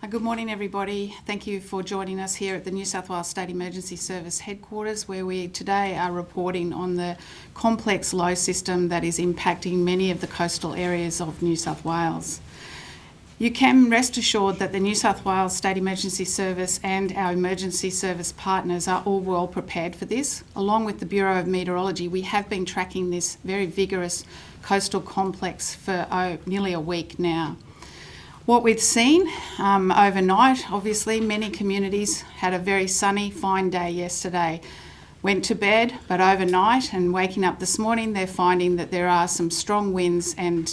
Good morning everybody. Thank you for joining us here at the New South Wales State Emergency Service headquarters, where we today are reporting on the complex low system that is impacting many of the coastal areas of New South Wales. You can rest assured that the New South Wales State Emergency Service and our emergency service partners are all well prepared for this. Along with the Bureau of Meteorology, we have been tracking this very vigorous coastal complex for nearly a week now. What we've seen overnight, obviously many communities had a very sunny, fine day yesterday. Went to bed, but overnight and waking up this morning, they're finding that there are some strong winds and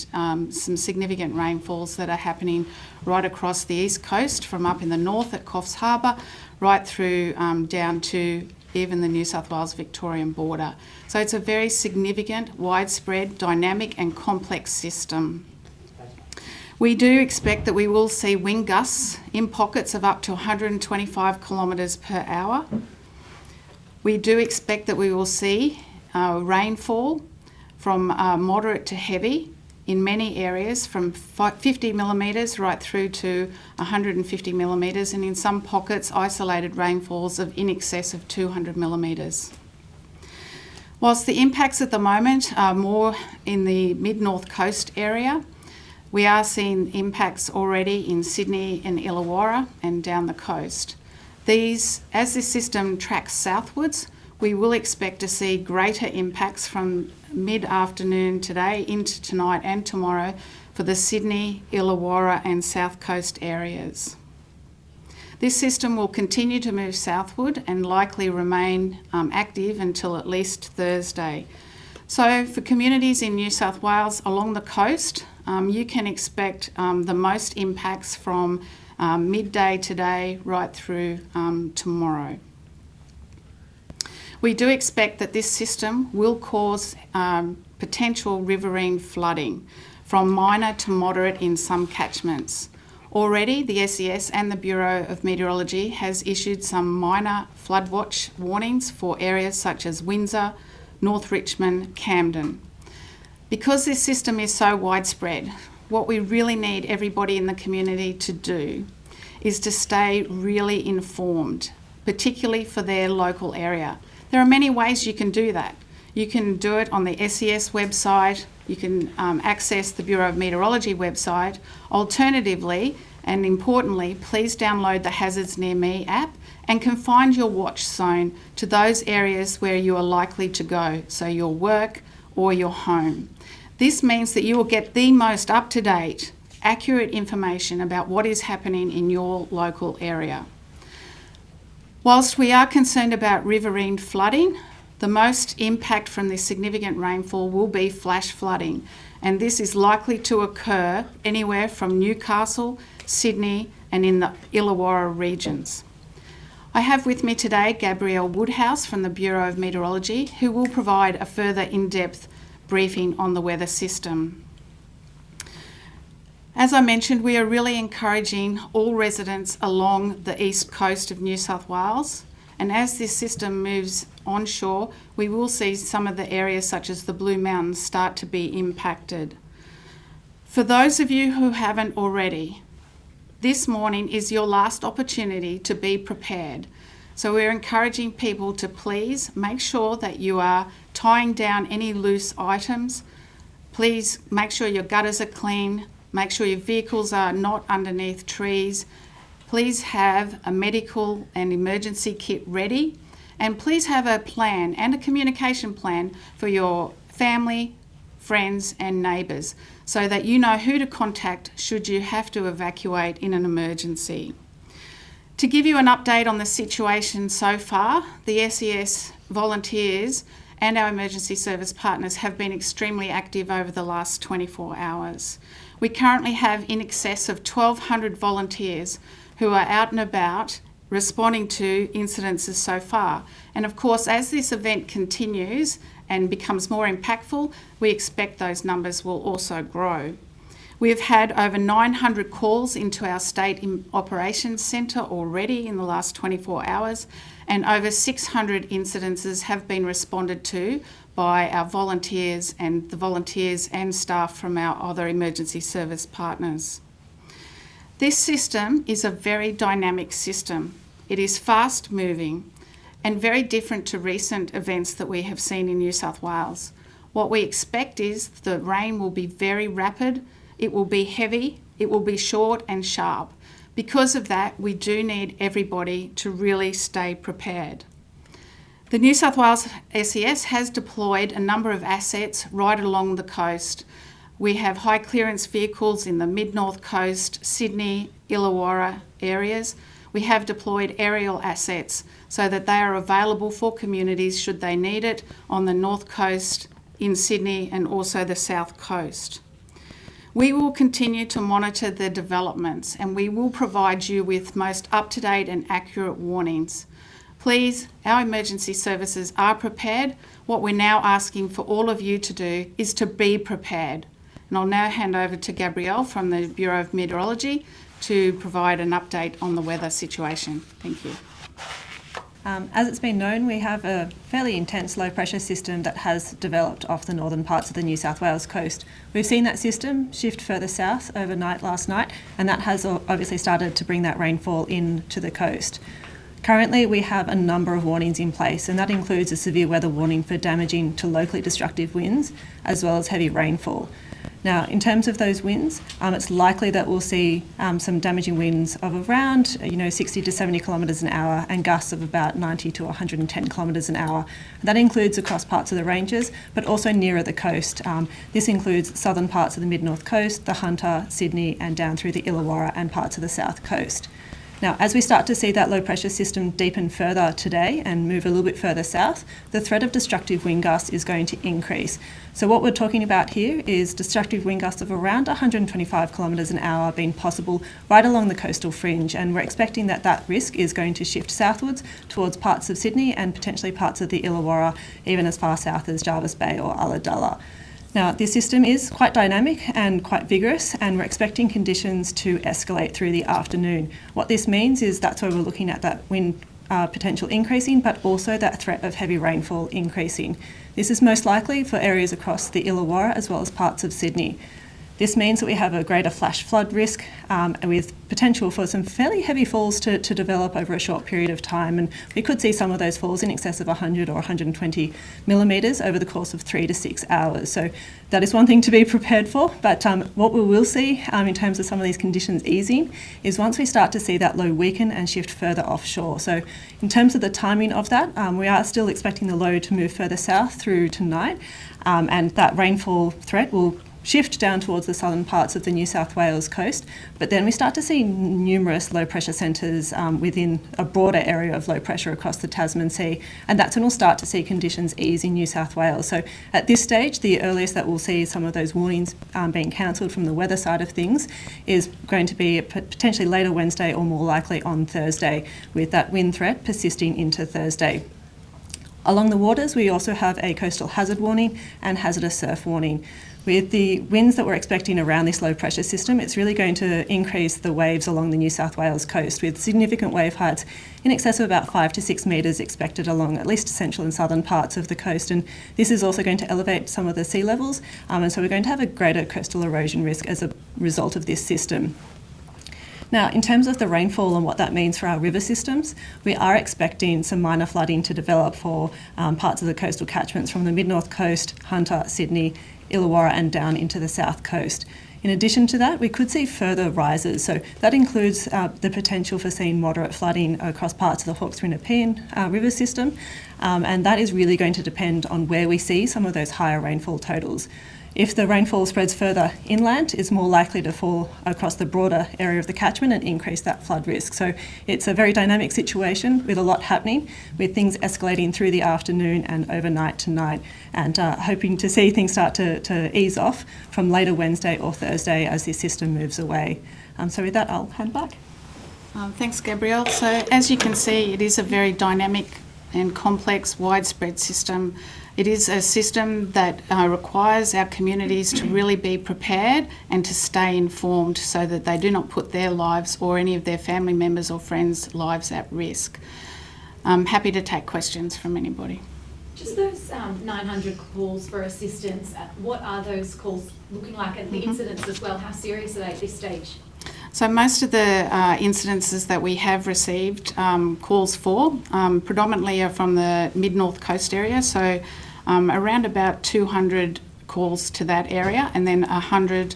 some significant rainfalls that are happening right across the East Coast, from up in the north at Coffs Harbour, right through down to even the New South Wales Victorian border. So it's a very significant, widespread, dynamic and complex system. We do expect that we will see wind gusts in pockets of up to 125 kilometres per hour. We do expect that we will see rainfall from moderate to heavy in many areas, from 50 millimetres right through to 150 millimetres, and in some pockets isolated rainfalls of in excess of 200 millimetres. Whilst the impacts at the moment are more in the mid-north coast area, we are seeing impacts already in Sydney and Illawarra and down the coast. As this system tracks southwards, we will expect to see greater impacts from mid-afternoon today into tonight and tomorrow for the Sydney, Illawarra and South Coast areas. This system will continue to move southward and likely remain active until at least Thursday. So for communities in New South Wales along the coast, you can expect the most impacts from midday today right through tomorrow. We do expect that this system will cause potential riverine flooding, from minor to moderate in some catchments. Already the SES and the Bureau of Meteorology has issued some minor flood watch warnings for areas such as Windsor, North Richmond, Camden. Because this system is so widespread, what we really need everybody in the community to do is to stay really informed, particularly for their local area. There are many ways you can do that. You can do it on the SES website, you can access the Bureau of Meteorology website. Alternatively, and importantly, please download the Hazards Near Me app and confine your watch zone to those areas where you are likely to go, so your work or your home. This means that you will get the most up-to-date, accurate information about what is happening in your local area. Whilst we are concerned about riverine flooding, the most impact from this significant rainfall will be flash flooding, and this is likely to occur anywhere from Newcastle, Sydney and in the Illawarra regions. I have with me today Gabrielle Woodhouse from the Bureau of Meteorology, who will provide a further in-depth briefing on the weather system. As I mentioned, we are really encouraging all residents along the east coast of New South Wales, and as this system moves onshore, we will see some of the areas such as the Blue Mountains start to be impacted. For those of you who haven't already, this morning is your last opportunity to be prepared. So we're encouraging people to please make sure that you are tying down any loose items. Please make sure your gutters are clean. Make sure your vehicles are not underneath trees. Please have a medical and emergency kit ready. And please have a plan and a communication plan for your family, friends and neighbours, so that you know who to contact should you have to evacuate in an emergency. To give you an update on the situation so far, the SES volunteers and our emergency service partners have been extremely active over the last 24 hours. We currently have in excess of 1,200 volunteers who are out and about responding to incidences so far. And of course, as this event continues and becomes more impactful, we expect those numbers will also grow. We have had over 900 calls into our State Operations Centre already in the last 24 hours, and over 600 incidences have been responded to by our volunteers and the volunteers and staff from our other emergency service partners. This system is a very dynamic system. It is fast moving and very different to recent events that we have seen in New South Wales. What we expect is the rain will be very rapid, it will be heavy, it will be short and sharp. Because of that, we do need everybody to really stay prepared. The New South Wales SES has deployed a number of assets right along the coast. We have high clearance vehicles in the mid-north coast, Sydney, Illawarra areas. We have deployed aerial assets so that they are available for communities should they need it on the north coast, in Sydney and also the south coast. We will continue to monitor the developments and we will provide you with most up-to-date and accurate warnings. Please, our emergency services are prepared. What we're now asking for all of you to do is to be prepared. And I'll now hand over to Gabrielle from the Bureau of Meteorology to provide an update on the weather situation. Thank you. As it's been known, we have a fairly intense low pressure system that has developed off the northern parts of the New South Wales coast. We've seen that system shift further south overnight last night, and that has obviously started to bring that rainfall in to the coast. Currently, we have a number of warnings in place, and that includes a severe weather warning for damaging to locally destructive winds, as well as heavy rainfall. Now, in terms of those winds, it's likely that we'll see some damaging winds of around 60 to 70 kilometres an hour and gusts of about 90 to 110 kilometres an hour. That includes across parts of the ranges, but also nearer the coast. This includes southern parts of the mid-north coast, the Hunter, Sydney, and down through the Illawarra and parts of the south coast. Now, as we start to see that low pressure system deepen further today and move a little bit further south, the threat of destructive wind gusts is going to increase. So what we're talking about here is destructive wind gusts of around 125 kilometres an hour being possible right along the coastal fringe, and we're expecting that that risk is going to shift southwards towards parts of Sydney and potentially parts of the Illawarra, even as far south as Jervis Bay or Ulladulla. Now, this system is quite dynamic and quite vigorous, and we're expecting conditions to escalate through the afternoon. What this means is that's where we're looking at that wind potential increasing, but also that threat of heavy rainfall increasing. This is most likely for areas across the Illawarra as well as parts of Sydney. This means that we have a greater flash flood risk with potential for some fairly heavy falls to develop over a short period of time, and we could see some of those falls in excess of 100 or 120 millimetres over the course of 3 to 6 hours. So that is one thing to be prepared for, but what we will see in terms of some of these conditions easing is once we start to see that low weaken and shift further offshore. So in terms of the timing of that, we are still expecting the low to move further south through tonight, and that rainfall threat will shift down towards the southern parts of the New South Wales coast, but then we start to see numerous low pressure centres within a broader area of low pressure across the Tasman Sea, and that's when we'll start to see conditions ease in New South Wales. So at this stage, the earliest that we'll see some of those warnings being cancelled from the weather side of things is going to be potentially later Wednesday or more likely on Thursday, with that wind threat persisting into Thursday. Along the waters, we also have a coastal hazard warning and hazardous surf warning. With the winds that we're expecting around this low pressure system, it's really going to increase the waves along the New South Wales coast, with significant wave heights in excess of about 5 to 6 metres expected along at least central and southern parts of the coast. And this is also going to elevate some of the sea levels, and so we're going to have a greater coastal erosion risk as a result of this system. Now, in terms of the rainfall and what that means for our river systems, we are expecting some minor flooding to develop for parts of the coastal catchments from the mid-north coast, Hunter, Sydney, Illawarra and down into the south coast. In addition to that, we could see further rises. So that includes the potential for seeing moderate flooding across parts of the Hawkesbury Nepean river system, and that is really going to depend on where we see some of those higher rainfall totals. If the rainfall spreads further inland, it's more likely to fall across the broader area of the catchment and increase that flood risk. So it's a very dynamic situation with a lot happening, with things escalating through the afternoon and overnight tonight, and hoping to see things start to ease off from later Wednesday or Thursday as this system moves away. So with that, I'll hand back. Thanks, Gabrielle. So as you can see, it is a very dynamic and complex, widespread system. It is a system that requires our communities to really be prepared and to stay informed so that they do not put their lives or any of their family members or friends' lives at risk. I'm happy to take questions from anybody. Just those 900 calls for assistance, what are those calls looking like, and the incidents as well? How serious are they at this stage? So most of the incidences that we have received calls for predominantly are from the mid-north coast area, so around about 200 calls to that area, and then 100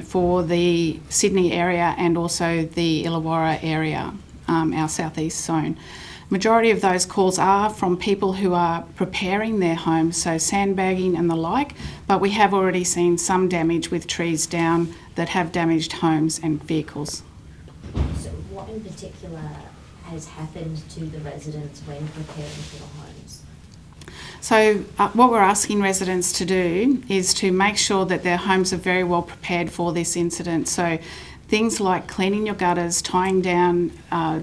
for the Sydney area and also the Illawarra area, our southeast zone. Majority of those calls are from people who are preparing their homes, so sandbagging and the like, but we have already seen some damage with trees down that have damaged homes and vehicles. So what in particular has happened to the residents when preparing for the homes? So what we're asking residents to do is to make sure that their homes are very well prepared for this incident. So things like cleaning your gutters, tying down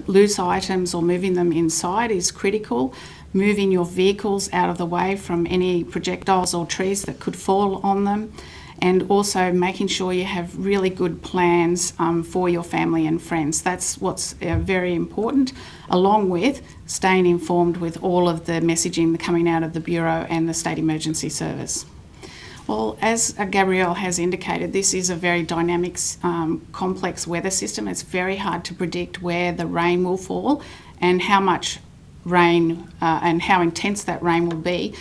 loose items or moving them inside is critical. Moving your vehicles out of the way from any projectiles or trees that could fall on them. And also making sure you have really good plans for your family and friends. That's what's very important, along with staying informed with all of the messaging coming out of the Bureau and the State Emergency Service. Well, as Gabrielle has indicated, this is a very dynamic, complex weather system. It's very hard to predict where the rain will fall and how much rain and how intense that rain will be.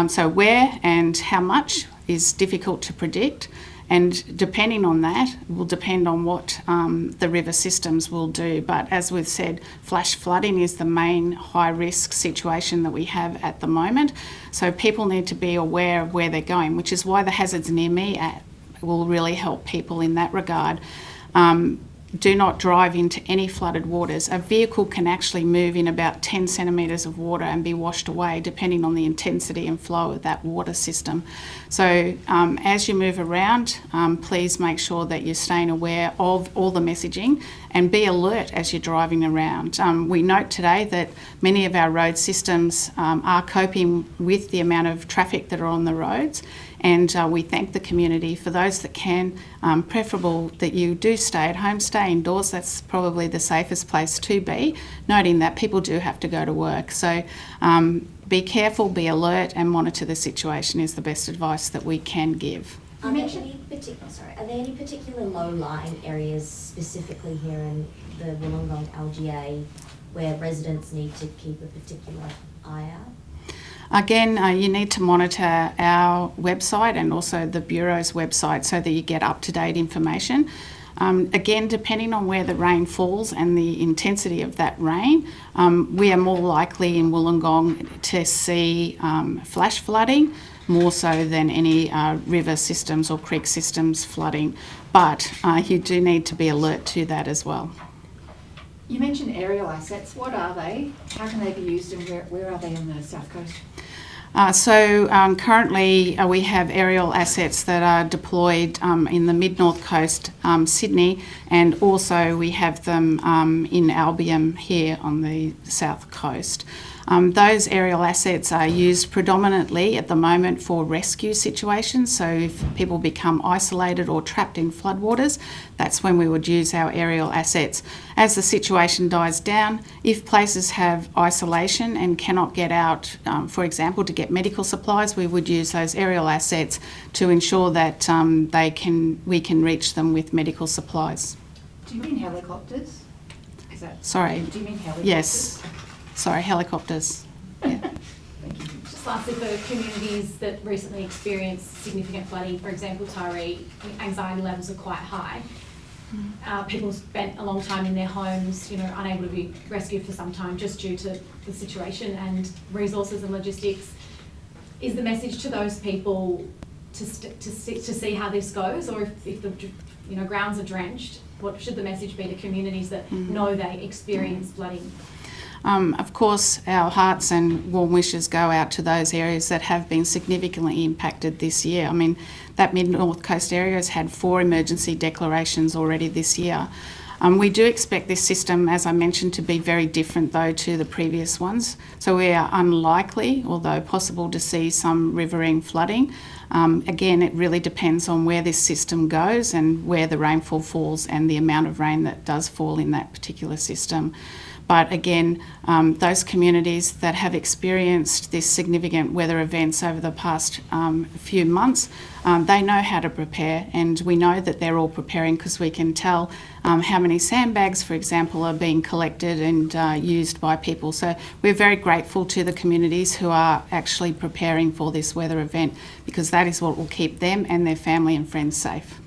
So where and how much is difficult to predict, and depending on that will depend on what the river systems will do. But as we've said, flash flooding is the main high risk situation that we have at the moment, so people need to be aware of where they're going, which is why the Hazards Near Me app will really help people in that regard. Do not drive into any flooded waters. A vehicle can actually move in about 10 centimetres of water and be washed away depending on the intensity and flow of that water system. So as you move around, please make sure that you're staying aware of all the messaging and be alert as you're driving around. We note today that many of our road systems are coping with the amount of traffic that are on the roads, and we thank the community for those that can. Preferable that you do stay at home, stay indoors. That's probably the safest place to be, noting that people do have to go to work. So be careful, be alert, and monitor the situation is the best advice that we can give. Are there any particular low-lying areas specifically here in the Wollongong LGA where residents need to keep a particular eye out? Again, you need to monitor our website and also the Bureau's website so that you get up-to-date information. Again, depending on where the rain falls and the intensity of that rain, we are more likely in Wollongong to see flash flooding, more so than any river systems or creek systems flooding. But you do need to be alert to that as well. You mentioned aerial assets. What are they? How can they be used, and where are they on the South Coast? Currently we have aerial assets that are deployed in the mid-north coast, Sydney, and also we have them in Albion here on the south coast. Those aerial assets are used predominantly at the moment for rescue situations. So if people become isolated or trapped in floodwaters, that's when we would use our aerial assets. As the situation dies down, if places have isolation and cannot get out, for example, to get medical supplies, we would use those aerial assets to ensure that we can reach them with medical supplies. Do you mean helicopters? Sorry. Do you mean helicopters? Yes. Sorry, helicopters. Yeah. Just lastly, for communities that recently experienced significant flooding, for example, Taree, anxiety levels are quite high. People spent a long time in their homes, unable to be rescued for some time just due to the situation and resources and logistics. Is the message to those people to see how this goes, or if the grounds are drenched, what should the message be to communities that know they experience flooding? Of course, our hearts and warm wishes go out to those areas that have been significantly impacted this year. I mean, that mid-north coast area has had 4 emergency declarations already this year. We do expect this system, as I mentioned, to be very different though to the previous ones. So we are unlikely, although possible, to see some riverine flooding. Again, it really depends on where this system goes and where the rainfall falls and the amount of rain that does fall in that particular system. But again, those communities that have experienced this significant weather events over the past few months, they know how to prepare, and we know that they're all preparing because we can tell how many sandbags, for example, are being collected and used by people. So we're very grateful to the communities who are actually preparing for this weather event, because that is what will keep them and their family and friends safe.